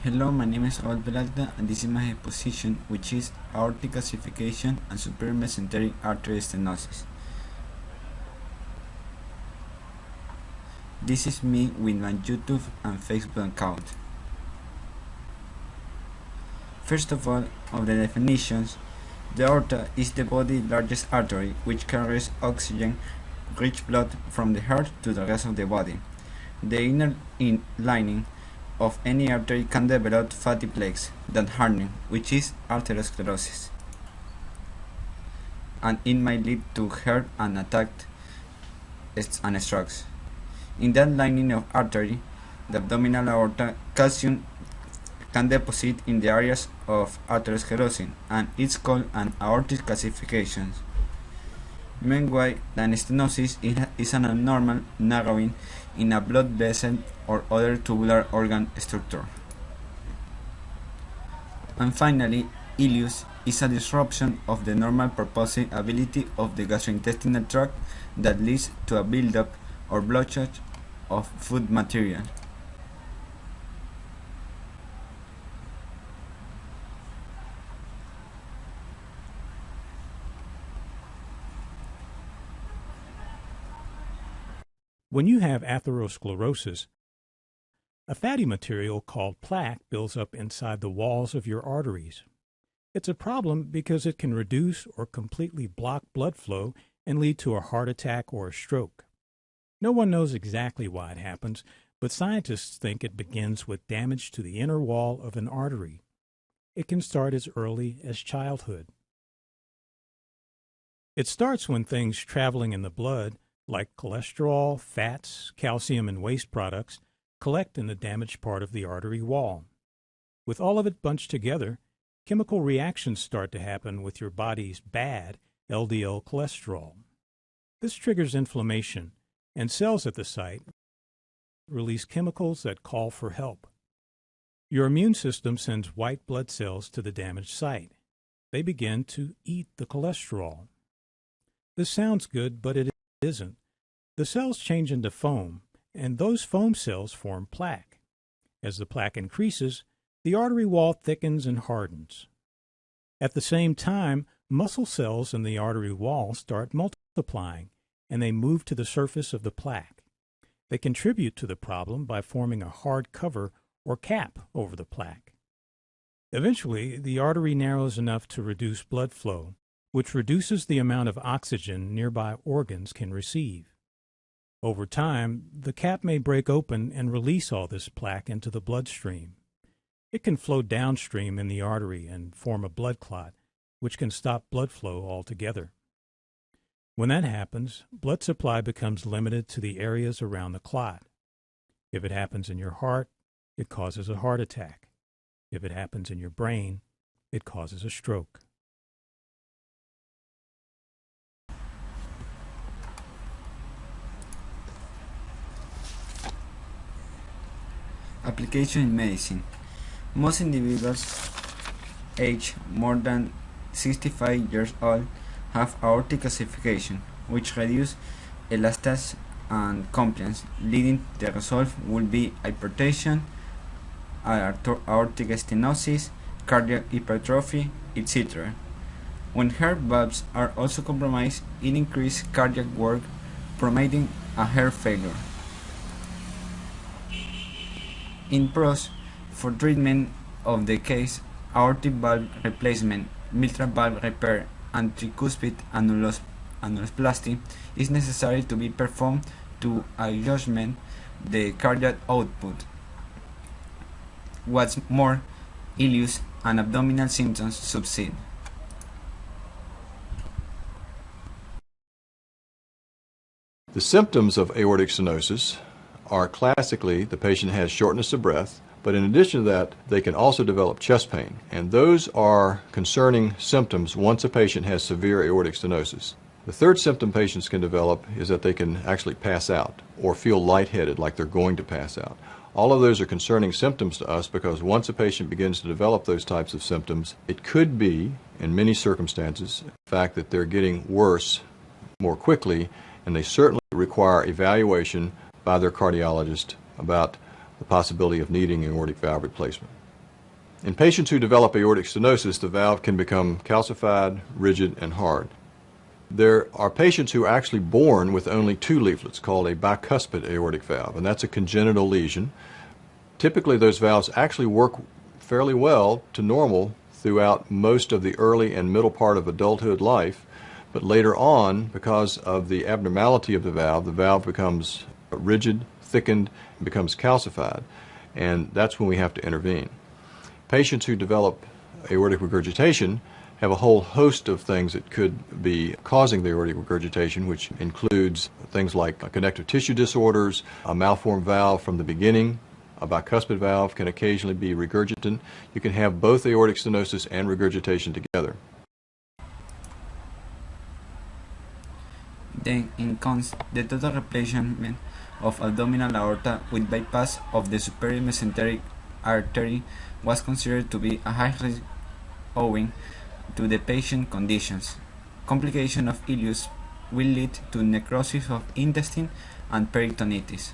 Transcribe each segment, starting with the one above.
Hello, my name is Raul Peralta and this is my exposition, which is aortic calcification and superior mesenteric artery stenosis. This is me with my YouTube and Facebook account. First of all, of the definitions, the aorta is the body's largest artery which carries oxygen-rich blood from the heart to the rest of the body. The inner lining of any artery can develop fatty plaques that harden, which is arteriosclerosis, and it might lead to heart and attack and strokes. In that lining of artery, the abdominal aorta, calcium can deposit in the areas of arteriosclerosis, and it's called an aortic calcification. Meanwhile, the stenosis is an abnormal narrowing in a blood vessel or other tubular organ structure. And finally, ileus is a disruption of the normal purposing ability of the gastrointestinal tract that leads to a buildup or blockage of food material. When you have atherosclerosis, a fatty material called plaque builds up inside the walls of your arteries. It's a problem because it can reduce or completely block blood flow and lead to a heart attack or a stroke. No one knows exactly why it happens, but scientists think it begins with damage to the inner wall of an artery. It can start as early as childhood. It starts when things traveling in the blood, like cholesterol, fats, calcium, and waste products, collect in the damaged part of the artery wall. With all of it bunched together, chemical reactions start to happen with your body's bad LDL cholesterol. This triggers inflammation, and cells at the site release chemicals that call for help. Your immune system sends white blood cells to the damaged site. They begin to eat the cholesterol. This sounds good, but it isn't. The cells change into foam, and those foam cells form plaque. As the plaque increases, the artery wall thickens and hardens. At the same time, muscle cells in the artery wall start multiplying, and they move to the surface of the plaque. They contribute to the problem by forming a hard cover or cap over the plaque. Eventually, the artery narrows enough to reduce blood flow, which reduces the amount of oxygen nearby organs can receive. Over time, the cap may break open and release all this plaque into the bloodstream. It can flow downstream in the artery and form a blood clot, which can stop blood flow altogether. When that happens, blood supply becomes limited to the areas around the clot. If it happens in your heart, it causes a heart attack. If it happens in your brain, it causes a stroke. Application in medicine. Most individuals aged more than 65 years old have aortic calcification, which reduces elasticity and compliance, leading the result will be hypertension, aortic stenosis, cardiac hypertrophy, etc. When heart valves are also compromised, it increases cardiac work, promoting a heart failure. In pros, for treatment of the case, aortic valve replacement, mitral valve repair, and tricuspid annuloplasty is necessary to be performed to adjustment the cardiac output. What's more, ileus and abdominal symptoms subside. The symptoms of aortic stenosis are classically the patient has shortness of breath, but in addition to that, they can also develop chest pain. And those are concerning symptoms once a patient has severe aortic stenosis. The third symptom patients can develop is that they can actually pass out or feel lightheaded, like they're going to pass out. All of those are concerning symptoms to us because once a patient begins to develop those types of symptoms, it could be, in many circumstances, the fact that they're getting worse more quickly, and they certainly require evaluation by their cardiologist about the possibility of needing aortic valve replacement. In patients who develop aortic stenosis, the valve can become calcified, rigid, and hard. There are patients who are actually born with only two leaflets, called a bicuspid aortic valve, and that's a congenital lesion. Typically, those valves actually work fairly well to normal throughout most of the early and middle part of adulthood life, but later on, because of the abnormality of the valve becomes rigid, thickened, and becomes calcified, and that's when we have to intervene. Patients who develop aortic regurgitation have a whole host of things that could be causing the aortic regurgitation, which includes things like connective tissue disorders, a malformed valve from the beginning. A bicuspid valve can occasionally be regurgitant. You can have both aortic stenosis and regurgitation together. Then, in cons, the total replacement of abdominal aorta with bypass of the superior mesenteric artery was considered to be a high risk owing to the patient conditions. Complication of ileus will lead to necrosis of intestine and peritonitis.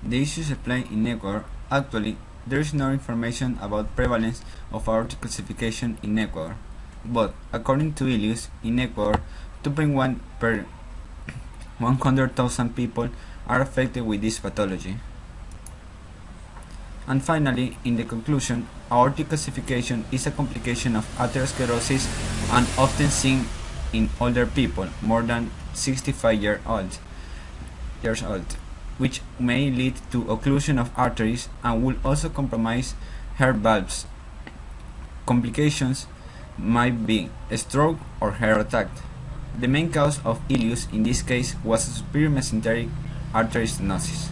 The issues apply in Ecuador. Actually, there is no information about prevalence of aortic calcification in Ecuador, but according to ileus, in Ecuador, 2.1 per 100,000 people are affected with this pathology. And finally, in the conclusion, aortic calcification is a complication of atherosclerosis and often seen in older people, more than 65 years old, which may lead to occlusion of arteries and will also compromise heart valves. Complications might be a stroke or heart attack. The main cause of ileus in this case was a superior mesenteric artery stenosis.